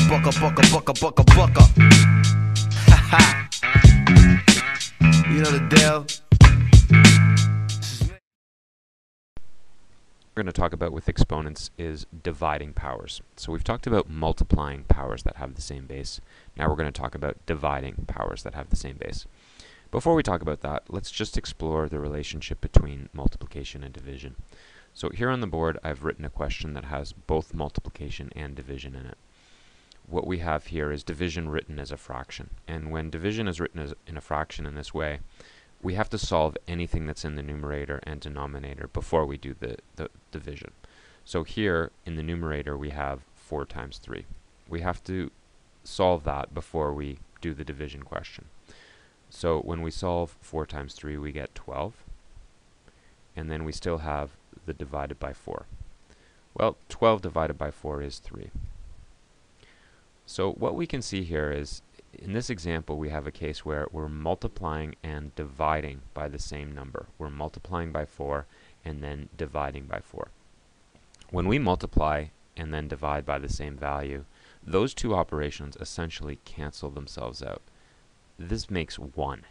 bucka, bucka, bucka, bucka, bucka. Haha. You know the deal. We're going to talk about with exponents is dividing powers. So we've talked about multiplying powers that have the same base. Now we're going to talk about dividing powers that have the same base. Before we talk about that, let's just explore the relationship between multiplication and division. So here on the board, I've written a question that has both multiplication and division in it. What we have here is division written as a fraction. And when division is written as in a fraction in this way, we have to solve anything that's in the numerator and denominator before we do the division. So here in the numerator we have 4 times 3. We have to solve that before we do the division question. So when we solve 4 times 3 we get 12, and then we still have the divided by 4. Well, 12 divided by 4 is 3. So what we can see here is, in this example, we have a case where we're multiplying and dividing by the same number. We're multiplying by 4 and then dividing by 4. When we multiply and then divide by the same value, those two operations essentially cancel themselves out. This makes 1.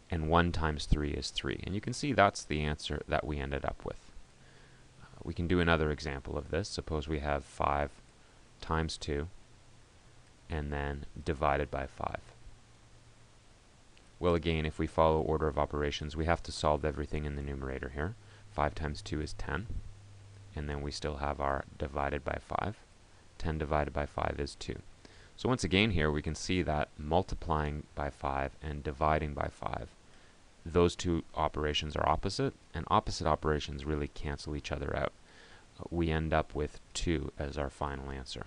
And 1 times 3 is 3. And you can see that's the answer that we ended up with. We can do another example of this. Suppose we have 5 times 2 and then divided by 5. Well, again, if we follow order of operations, we have to solve everything in the numerator here. 5 times 2 is 10, and then we still have our divided by 5. 10 divided by 5 is 2. So once again here, we can see that multiplying by 5 and dividing by 5, those two operations are opposite, and opposite operations really cancel each other out. We end up with 2 as our final answer.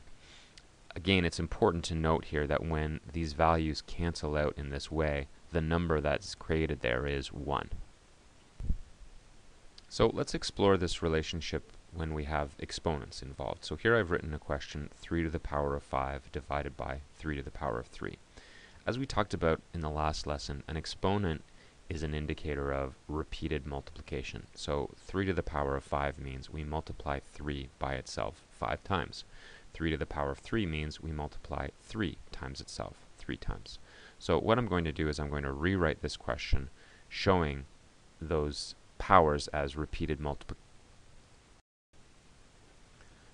Again, it's important to note here that when these values cancel out in this way, the number that's created there is 1. So let's explore this relationship when we have exponents involved. So here I've written a question, 3 to the power of 5 divided by 3 to the power of 3. As we talked about in the last lesson, an exponent is an indicator of repeated multiplication. So 3 to the power of 5 means we multiply 3 by itself 5 times. 3 to the power of 3 means we multiply 3 times itself 3 times. So what I'm going to do is I'm going to rewrite this question showing those powers as repeated multiplication.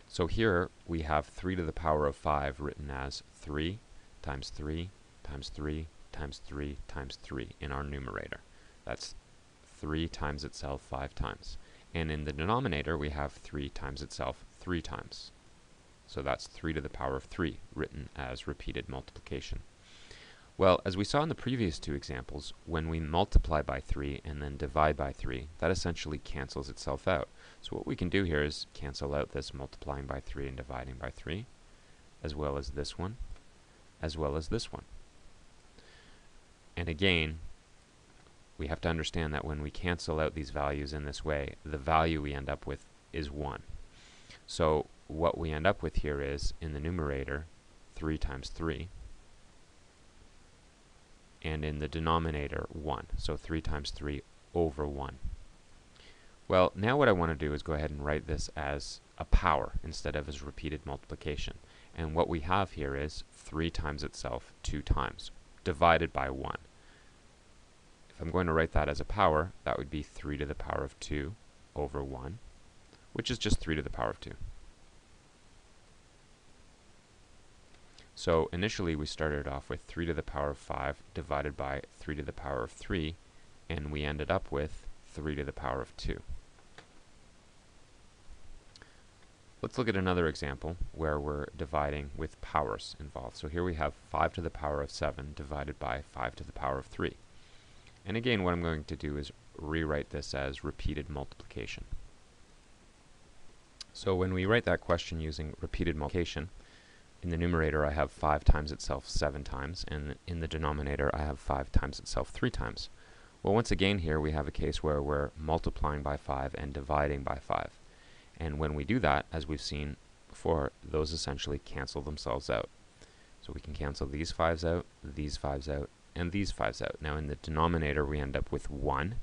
So here we have 3 to the power of 5 written as 3 times 3 times 3 times 3 times 3 in our numerator. That's 3 times itself 5 times. And in the denominator we have 3 times itself 3 times. So that's 3 to the power of 3 written as repeated multiplication. Well, as we saw in the previous two examples, when we multiply by 3 and then divide by 3, that essentially cancels itself out. So what we can do here is cancel out this multiplying by 3 and dividing by 3, as well as this one, as well as this one. And again, we have to understand that when we cancel out these values in this way, the value we end up with is 1. So what we end up with here is, in the numerator, 3 times 3, and in the denominator 1. So 3 times 3 over 1. Well, now what I want to do is go ahead and write this as a power instead of as repeated multiplication. And what we have here is 3 times itself 2 times, divided by 1. If I'm going to write that as a power, that would be 3 to the power of 2 over 1, which is just 3 to the power of 2. So initially we started off with 3 to the power of 5 divided by 3 to the power of 3, and we ended up with 3 to the power of 2. Let's look at another example where we're dividing with powers involved. So here we have 5 to the power of 7 divided by 5 to the power of 3. And again, what I'm going to do is rewrite this as repeated multiplication. So when we write that question using repeated multiplication, in the numerator I have 5 times itself 7 times, and in the denominator I have 5 times itself 3 times. Well, once again here we have a case where we're multiplying by 5 and dividing by 5. And when we do that, as we've seen before, those essentially cancel themselves out. So we can cancel these 5s out, these 5s out, and these 5s out. Now in the denominator we end up with 1,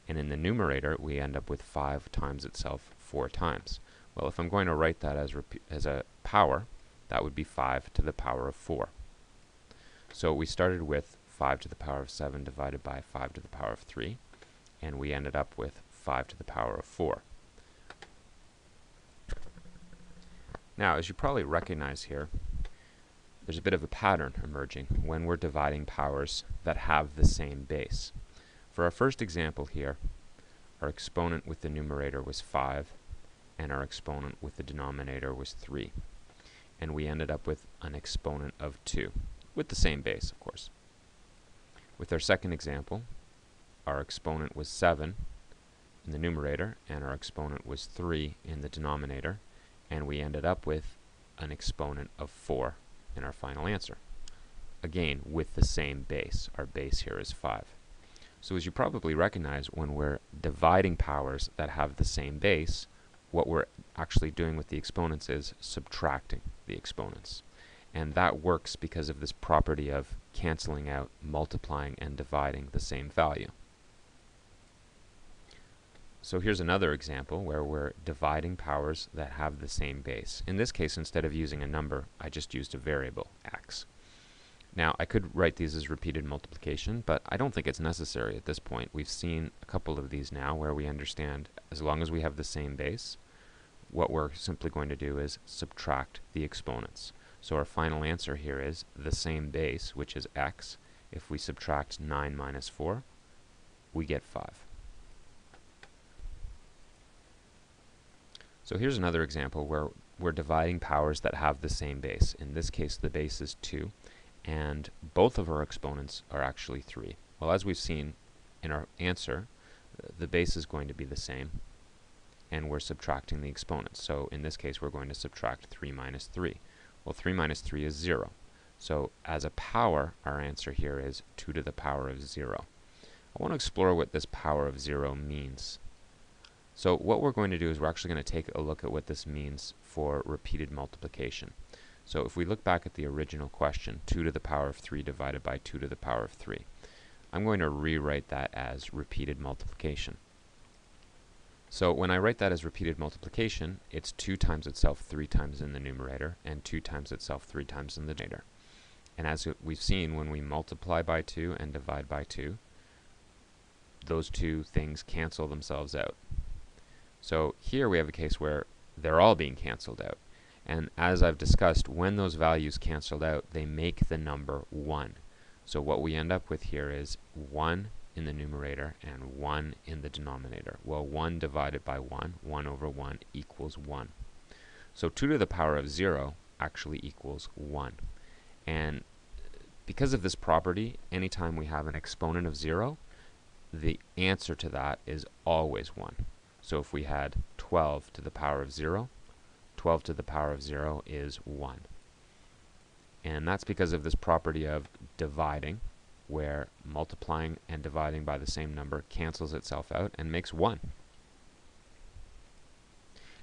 and in the numerator we end up with 5 times itself 4 times. Well, if I'm going to write that as a power, that would be 5 to the power of 4. So we started with 5 to the power of 7 divided by 5 to the power of 3, and we ended up with 5 to the power of 4. Now, as you probably recognize here, there's a bit of a pattern emerging when we're dividing powers that have the same base. For our first example here, our exponent with the numerator was 5, and our exponent with the denominator was 3. And we ended up with an exponent of 2, with the same base, of course. With our second example, our exponent was 7 in the numerator, and our exponent was 3 in the denominator, and we ended up with an exponent of 4 in our final answer. Again, with the same base. Our base here is 5. So as you probably recognize, when we're dividing powers that have the same base, what we're actually doing with the exponents is subtracting the exponents. And that works because of this property of canceling out, multiplying, and dividing the same value. So here's another example where we're dividing powers that have the same base. In this case, instead of using a number, I just used a variable, x. Now, I could write these as repeated multiplication, but I don't think it's necessary at this point. We've seen a couple of these now where we understand as long as we have the same base, what we're simply going to do is subtract the exponents. So our final answer here is the same base, which is x. If we subtract 9 minus 4, we get 5. So here's another example where we're dividing powers that have the same base. In this case, the base is 2, and both of our exponents are actually 3. Well, as we've seen in our answer, the base is going to be the same, and we're subtracting the exponents. So in this case, we're going to subtract 3 minus 3. Well, 3 minus 3 is 0. So as a power, our answer here is 2 to the power of 0. I want to explore what this power of 0 means. So what we're going to do is we're actually going to take a look at what this means for repeated multiplication. So if we look back at the original question, 2 to the power of 3 divided by 2 to the power of 3, I'm going to rewrite that as repeated multiplication. So when I write that as repeated multiplication, it's 2 times itself 3 times in the numerator and 2 times itself 3 times in the denominator. And as we've seen, when we multiply by 2 and divide by 2, those two things cancel themselves out. So here we have a case where they're all being canceled out. And as I've discussed, when those values canceled out, they make the number 1. So what we end up with here is 1 in the numerator and 1 in the denominator. Well, 1 divided by 1, 1 over 1 equals 1. So 2 to the power of 0 actually equals 1. And because of this property, anytime we have an exponent of 0, the answer to that is always 1. So if we had 12 to the power of 0, 12 to the power of 0 is 1. And that's because of this property of dividing, where multiplying and dividing by the same number cancels itself out and makes 1.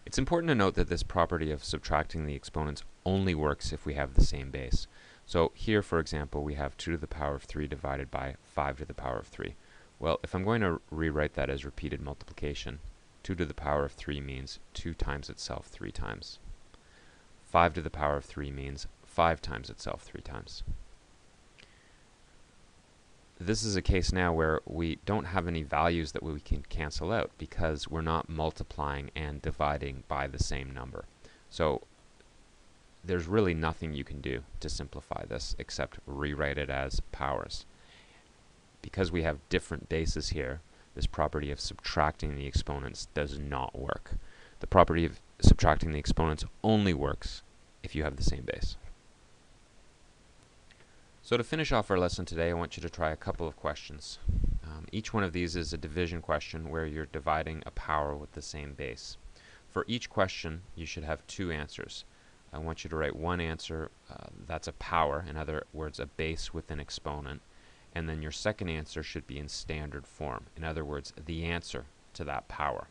It's important to note that this property of subtracting the exponents only works if we have the same base. So here, for example, we have 2 to the power of 3 divided by 5 to the power of 3. Well, if I'm going to rewrite that as repeated multiplication, 2 to the power of 3 means 2 times itself 3 times. 5 to the power of 3 means 5 times itself 3 times. This is a case now where we don't have any values that we can cancel out because we're not multiplying and dividing by the same number. So there's really nothing you can do to simplify this except rewrite it as powers. Because we have different bases here, this property of subtracting the exponents does not work. The property of subtracting the exponents only works if you have the same base. So to finish off our lesson today, I want you to try a couple of questions. Each one of these is a division question where you're dividing a power with the same base. For each question, you should have 2 answers. I want you to write one answer that's a power, in other words, a base with an exponent, and then your second answer should be in standard form, in other words, the answer to that power.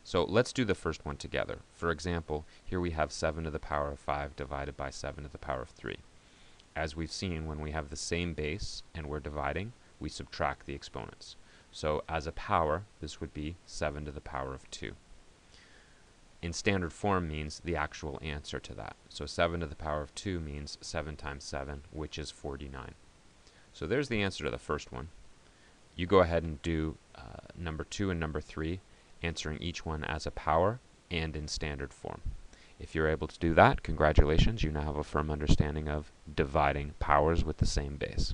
So let's do the first one together. For example, here we have 7 to the power of 5 divided by 7 to the power of 3. As we've seen, when we have the same base and we're dividing, we subtract the exponents. So as a power, this would be 7 to the power of 2. in standard form means the actual answer to that. So 7 to the power of 2 means 7 times 7, which is 49. So there's the answer to the first one. You go ahead and do number 2 and number 3, answering each one as a power and in standard form. If you're able to do that, congratulations, you now have a firm understanding of dividing powers with the same base.